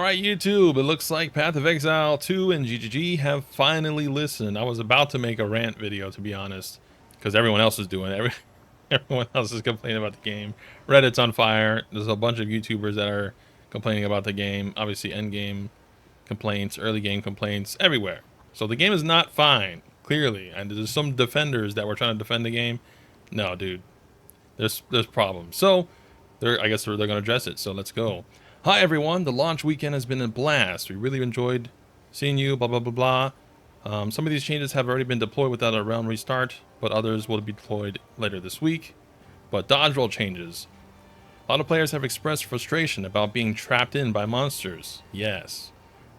Alright, YouTube, it looks like Path of Exile 2 and GGG have finally listened. I was about to make a rant video, to be honest, because everyone else is doing it. Everyone else is complaining about the game. Reddit's on fire. There's a bunch of YouTubers that are complaining about the game. Obviously, endgame complaints, early game complaints, everywhere. So the game is not fine, clearly. And there's some defenders that were trying to defend the game. No, dude, there's problems. So I guess they're going to address it. So let's go. Hi everyone, the launch weekend has been a blast. We really enjoyed seeing you, blah blah blah blah. Some of these changes have already been deployed without a realm restart, but others will be deployed later this week. But dodge roll changes. A lot of players have expressed frustration about being trapped in by monsters. Yes.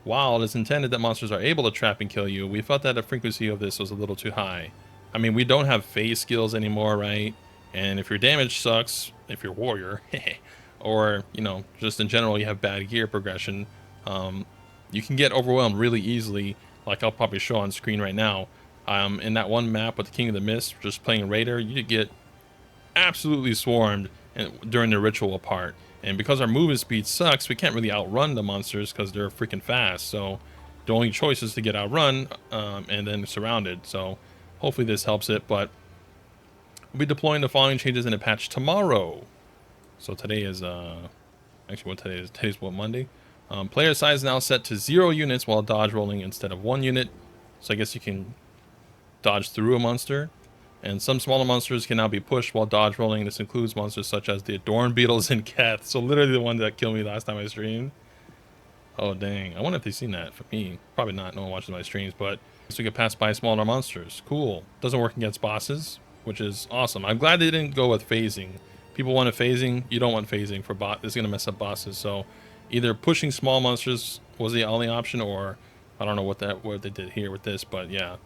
While it is intended that monsters are able to trap and kill you, we felt that the frequency of this was a little too high. I mean, we don't have phase skills anymore, right? And if your damage sucks, if you're warrior, or, you know, just in general, you have bad gear progression, you can get overwhelmed really easily, like I'll probably show on screen right now. In that one map with the King of the Mist, just playing Raider, you get absolutely swarmed during the ritual part. And because our movement speed sucks, we can't really outrun the monsters because they're freaking fast. So the only choice is to get outrun and then surrounded. So hopefully this helps it, but we'll be deploying the following changes in a patch tomorrow. So today is, actually what today is? Today's what, Monday? Player size now set to 0 units while dodge rolling instead of 1 unit. So I guess you can dodge through a monster. And some smaller monsters can now be pushed while dodge rolling. This includes monsters such as the Adorn Beetles and Keth. So literally the one that killed me last time I streamed. Oh dang, I wonder if they've seen that for me. Probably not, no one watches my streams, but so we can pass by smaller monsters. Cool. Doesn't work against bosses, which is awesome. I'm glad they didn't go with phasing. People wanted phasing. You don't want phasing for bot. It's going to mess up bosses. So either pushing small monsters was the only option, or I don't know what they did here with this, but yeah,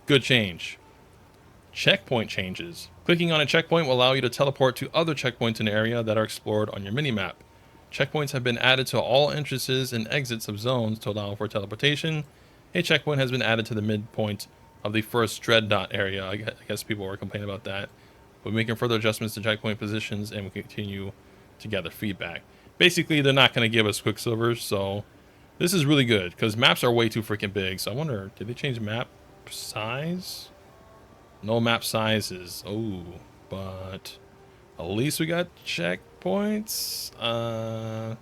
good change. Checkpoint changes. Clicking on a checkpoint will allow you to teleport to other checkpoints in the area that are explored on your minimap. Checkpoints have been added to all entrances and exits of zones to allow for teleportation. A checkpoint has been added to the midpoint of the first dread dot area. I guess people were complaining about that. We're making further adjustments to checkpoint positions, and we continue to gather feedback. Basically, they're not going to give us Quicksilvers, so this is really good, because maps are way too freaking big. So I wonder, did they change map size? No map sizes. Oh, but at least we got checkpoints. I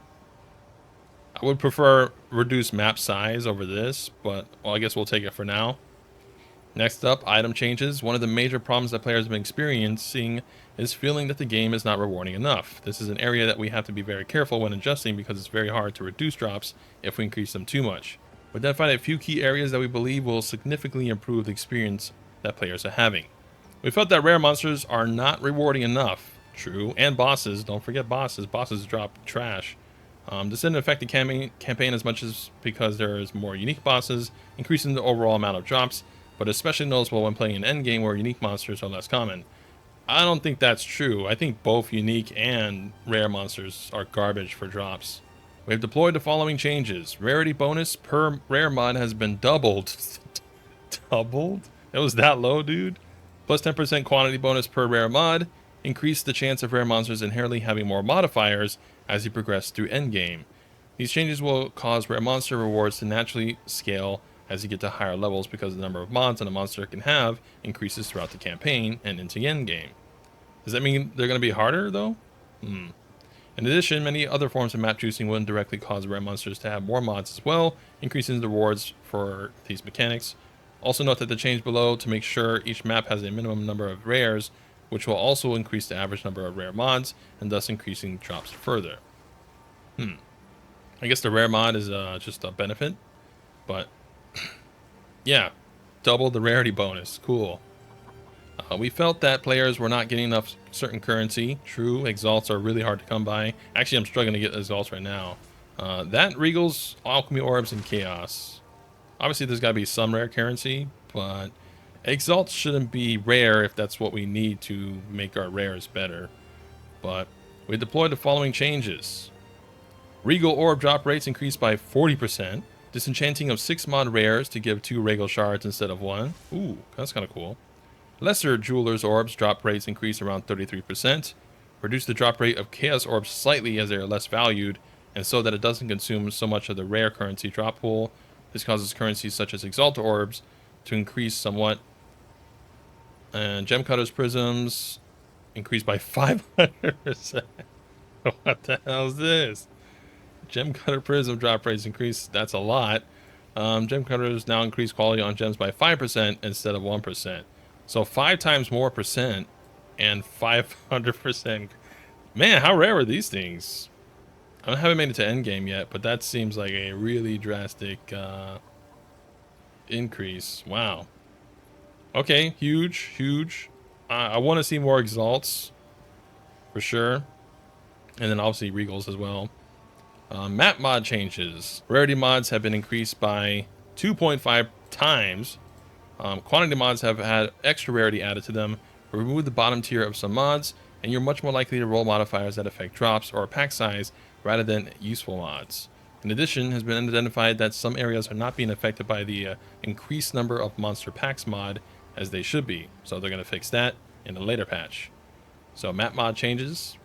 would prefer reduced map size over this, but well, I guess we'll take it for now. Next up, item changes. One of the major problems that players have been experiencing is feeling that the game is not rewarding enough. This is an area that we have to be very careful when adjusting because it's very hard to reduce drops if we increase them too much. We identified a few key areas that we believe will significantly improve the experience that players are having. We felt that rare monsters are not rewarding enough. True, and bosses. Don't forget bosses. Bosses drop trash. This didn't affect the campaign as much as because there is more unique bosses, increasing the overall amount of drops, but especially noticeable when playing an endgame where unique monsters are less common. I don't think that's true. I think both unique and rare monsters are garbage for drops. We have deployed the following changes. Rarity bonus per rare mod has been doubled. Doubled? It was that low, dude? Plus 10% quantity bonus per rare mod. Increase the chance of rare monsters inherently having more modifiers as you progress through endgame. These changes will cause rare monster rewards to naturally scale as you get to higher levels because the number of mods a monster can have increases throughout the campaign and into endgame. Does that mean they're going to be harder, though? In addition, many other forms of map juicing will indirectly cause rare monsters to have more mods as well, increasing the rewards for these mechanics. Also note that the change below to make sure each map has a minimum number of rares, which will also increase the average number of rare mods, and thus increasing drops further. I guess the rare mod is just a benefit, but yeah, double the rarity bonus. Cool. We felt that players were not getting enough certain currency. True, exalts are really hard to come by. Actually, I'm struggling to get exalts right now. That, Regals, Alchemy Orbs, and Chaos. Obviously, there's got to be some rare currency, but exalts shouldn't be rare if that's what we need to make our rares better. But we deployed the following changes. Regal Orb drop rates increased by 40%. Disenchanting of 6 mod rares to give 2 Regal shards instead of 1. Ooh, that's kind of cool. Lesser Jeweler's Orbs drop rates increase around 33%. Reduce the drop rate of Chaos Orbs slightly as they are less valued. and so that it doesn't consume so much of the rare currency drop pool. This causes currencies such as Exalt orbs to increase somewhat. And gem cutters prisms increased by 500%. What the hell is this? Gem cutter prism drop rates increase. That's a lot. Gem cutters now increase quality on gems by 5% instead of 1%. So 5 times more percent and 500%. Man, how rare are these things? I haven't made it to endgame yet, but that seems like a really drastic increase. Wow. Okay, huge, huge. I want to see more exalts for sure, and then obviously regals as well. Map mod changes. Rarity mods have been increased by 2.5 times. Quantity mods have had extra rarity added to them. Remove the bottom tier of some mods, and you're much more likely to roll modifiers that affect drops or pack size rather than useful mods. In addition, has been identified that some areas are not being affected by the increased number of monster packs mod as they should be. So they're going to fix that in a later patch. So map mod changes.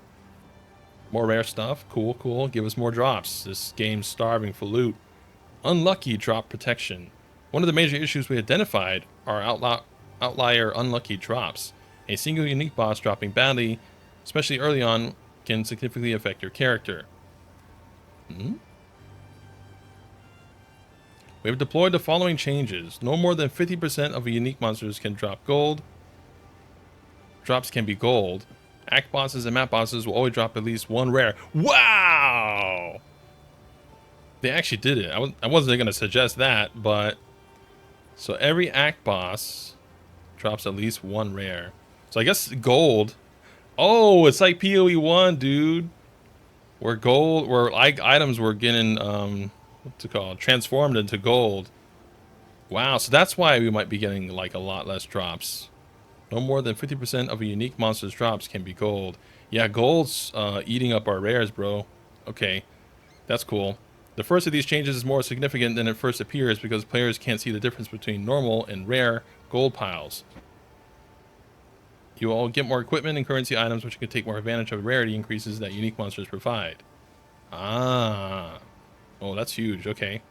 More rare stuff. Cool, cool. Give us more drops. This game's starving for loot. Unlucky drop protection. One of the major issues we identified are outlier unlucky drops. A single unique boss dropping badly, especially early on, can significantly affect your character. We have deployed the following changes. No more than 50% of unique monsters can drop gold. Drops can be gold. Act bosses and map bosses will always drop at least one rare. Wow! They actually did it. I wasn't going to suggest that, but... So every act boss drops at least one rare. So I guess gold... Oh, it's like PoE 1, dude. Where items were getting, what's it called? Transformed into gold. Wow, so that's why we might be getting like a lot less drops. No more than 50% of a unique monster's drops can be gold. Yeah, gold's eating up our rares, bro. Okay, that's cool. The first of these changes is more significant than it first appears because players can't see the difference between normal and rare gold piles. You will get more equipment and currency items which can take more advantage of rarity increases that unique monsters provide. Ah. Oh, that's huge. Okay.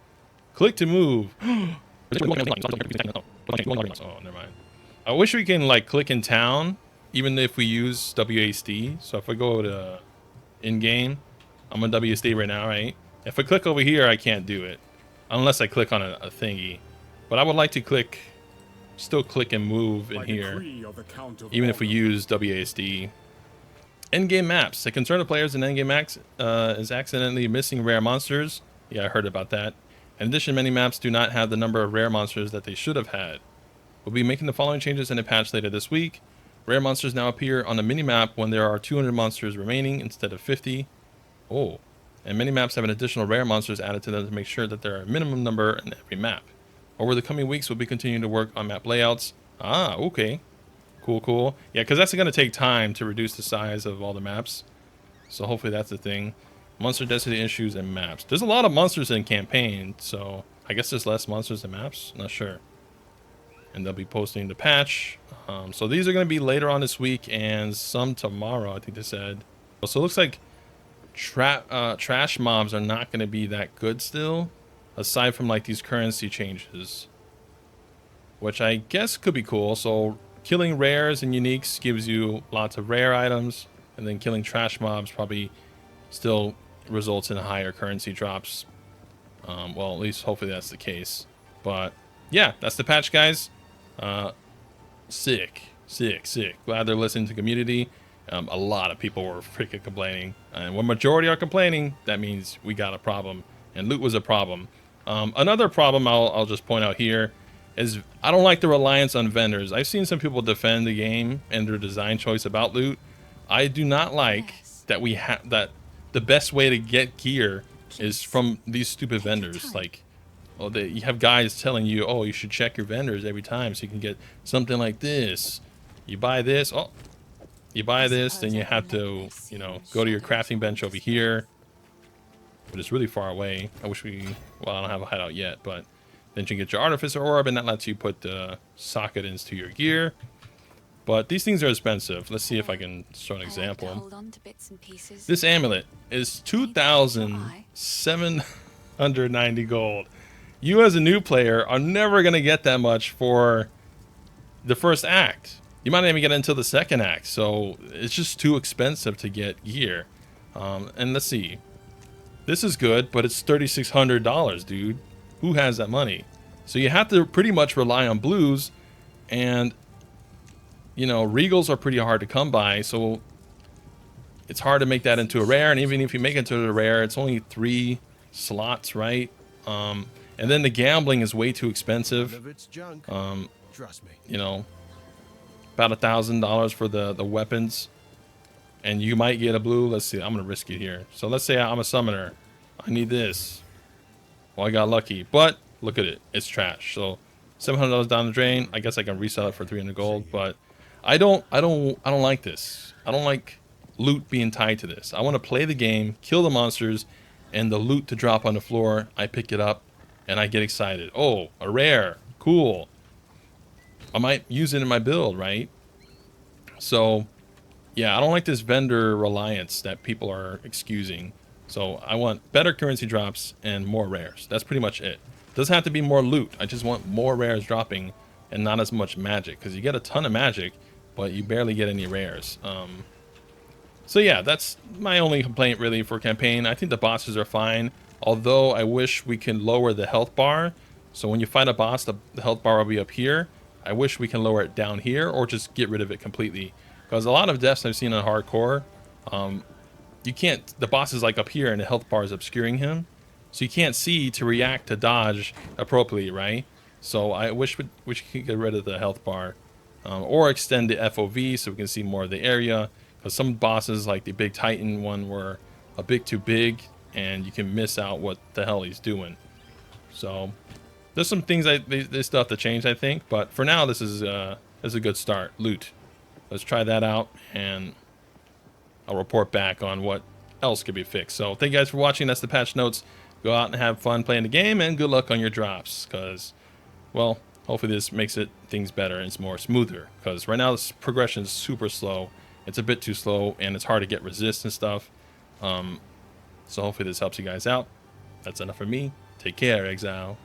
Click to move. Oh, never mind. I wish we can like click in town, even if we use WASD. So if I go to in-game, I'm on WASD right now, right? If I click over here, I can't do it. Unless I click on a thingy. But I would like to still click and move in here. Even if we use WASD. Endgame maps. The concern of players in endgame maps is accidentally missing rare monsters. Yeah, I heard about that. In addition, many maps do not have the number of rare monsters that they should have had. We'll be making the following changes in a patch later this week. Rare monsters now appear on the minimap when there are 200 monsters remaining instead of 50. Oh. And many maps have an additional rare monsters added to them to make sure that there are a minimum number in every map. Over the coming weeks, we'll be continuing to work on map layouts. Ah, okay. Cool, cool. Yeah, because that's going to take time to reduce the size of all the maps. So hopefully that's the thing. Monster density issues and maps. There's a lot of monsters in campaign, so I guess there's less monsters than maps. Not sure. And they'll be posting the patch. So these are going to be later on this week and some tomorrow, I think they said. So it looks like trash mobs are not going to be that good still, aside from like these currency changes, which I guess could be cool. So killing rares and uniques gives you lots of rare items, and then killing trash mobs probably still results in higher currency drops. Well, at least hopefully that's the case. But yeah, that's the patch, guys. Sick. Glad they're listening to community. A lot of people were freaking complaining, and when majority are complaining, that means we got a problem, and loot was a problem. Another problem I'll just point out here is I don't like the reliance on vendors. I've seen some people defend the game and their design choice about loot. I do not like that we have that the best way to get gear is from these stupid vendors. Like, oh, you have guys telling you, oh, you should check your vendors every time so you can get something like this. You buy this, oh, you buy this, then you have to, you know, go to your crafting bench over here, but it's really far away. I wish well, I don't have a hideout yet, but then you can get your artificer orb, and that lets you put the socket into your gear. But these things are expensive. Let's see if I can show an example. This amulet is 2,790 gold. You as a new player are never going to get that much for the first act. You might not even get it until the second act. So it's just too expensive to get gear. And let's see. This is good, but it's $3,600, dude. Who has that money? So you have to pretty much rely on blues, and you know, regals are pretty hard to come by, so it's hard to make that into a rare. And even if you make it into a rare, it's only 3 slots, right? And then the gambling is way too expensive. You know, about $1,000 for the weapons, and you might get a blue. Let's see, I'm gonna risk it here. So let's say I'm a summoner. I need this. Well, I got lucky, but look at it, it's trash. So $700 down the drain. I guess I can resell it for 300 gold, but I don't like this. I don't like loot being tied to this. I want to play the game, kill the monsters, and the loot to drop on the floor, I pick it up and I get excited. Oh, a rare, cool. I might use it in my build, right? So yeah, I don't like this vendor reliance that people are excusing. So I want better currency drops and more rares. That's pretty much it. Doesn't have to be more loot. I just want more rares dropping and not as much magic, because you get a ton of magic, but you barely get any rares. So yeah, that's my only complaint really for campaign. I think the bosses are fine, although I wish we can lower the health bar. So when you fight a boss, the health bar will be up here. I wish we can lower it down here, or just get rid of it completely. Because a lot of deaths I've seen on hardcore, you can't, the boss is like up here and the health bar is obscuring him. So you can't see to react to dodge appropriately, right? So I wish we could get rid of the health bar. Or extend the FOV so we can see more of the area. Because some bosses, like the big Titan one, were a bit too big, and you can miss out what the hell he's doing. So there's some things they still have to change, I think. But for now, this is a good start. Loot. Let's try that out, and I'll report back on what else could be fixed. So thank you guys for watching. That's the patch notes. Go out and have fun playing the game, and good luck on your drops, because, well, hopefully this makes things better and it's more smoother, because right now this progression is super slow. It's a bit too slow, and it's hard to get resist and stuff. So hopefully this helps you guys out. That's enough for me. Take care, Exile.